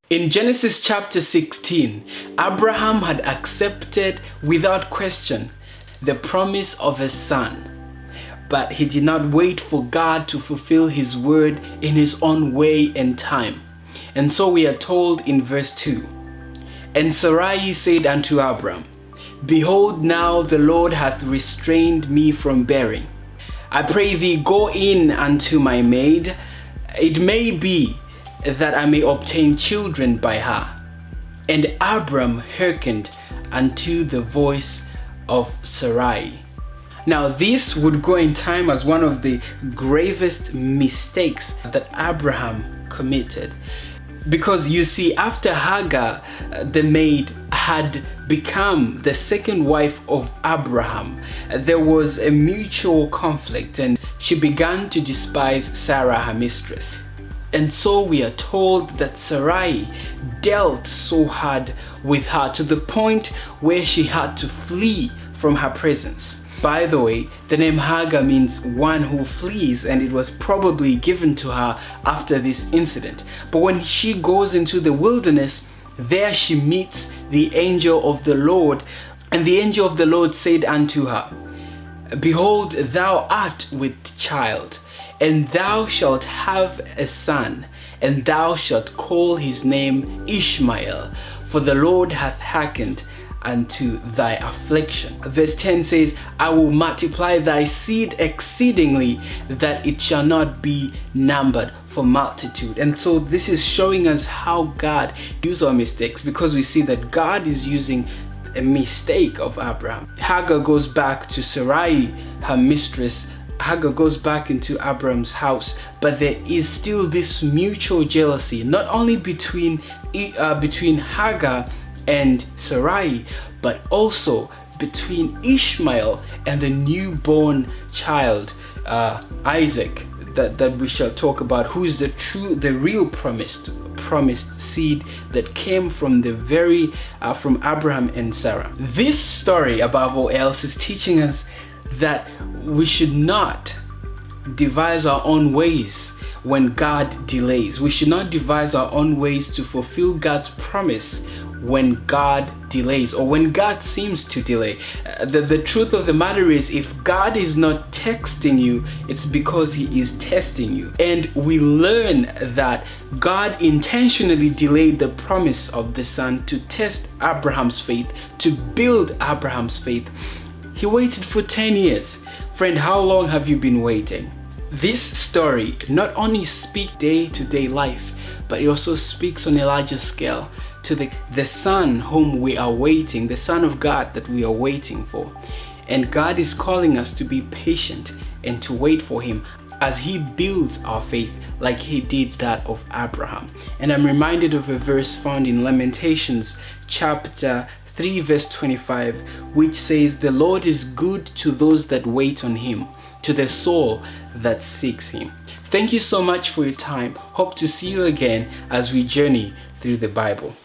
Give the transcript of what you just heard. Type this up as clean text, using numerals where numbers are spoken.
In Genesis chapter 16, Abraham had accepted without question the promise of a son. But he did not wait for God to fulfill his word in his own way and time. And so we are told in verse 2, "And Sarai said unto Abram, Behold, now the Lord hath restrained me from bearing. I pray thee, go in unto my maid. It may be that I may obtain children by her. And Abram hearkened unto the voice of Sarai." Now this would go in time as one of the gravest mistakes that Abraham committed. Because you see, after Haga, the maid, had become the second wife of Abraham, there was a mutual conflict and she began to despise Sarah, her mistress. And so we are told that Sarai dealt so hard with her to the point where she had to flee from her presence. By the way, the name Haga means one who flees, and it was probably given to her after this incident. But when she goes into the wilderness, there she meets the angel of the Lord, and the angel of the Lord said unto her, "Behold, thou art with child, and thou shalt have a son, and thou shalt call his name Ishmael, for the Lord hath hearkened unto thy affliction." Verse 10 says, "I will multiply thy seed exceedingly, that it shall not be numbered for multitude." And so this is showing us how God uses our mistakes, because we see that God is using a mistake of Abraham. Hagar goes back to Sarai, her mistress. Hagar goes back into Abraham's house, but there is still this mutual jealousy, not only between Hagar and Sarai, but also between Ishmael and the newborn child, Isaac, that we shall talk about, who is the real promised seed that came from from Abraham and Sarah. This story, above all else, is teaching us that we should not devise our own ways when God delays. We should not devise our own ways to fulfill God's promise when God delays, or when God seems to delay. The truth of the matter is, if God is not texting you, it's because he is testing you. And we learn that God intentionally delayed the promise of the son to test Abraham's faith, to build Abraham's faith. He waited for 10 years. Friend, how long have you been waiting? This story not only speaks day-to-day life, but it also speaks on a larger scale to the Son whom we are waiting, the Son of God that we are waiting for. And God is calling us to be patient and to wait for him as he builds our faith like he did that of Abraham. And I'm reminded of a verse found in Lamentations chapter 3 verse 25, which says, "The Lord is good to those that wait on him, to the soul that seeks him." Thank you so much for your time. Hope to see you again as we journey through the Bible.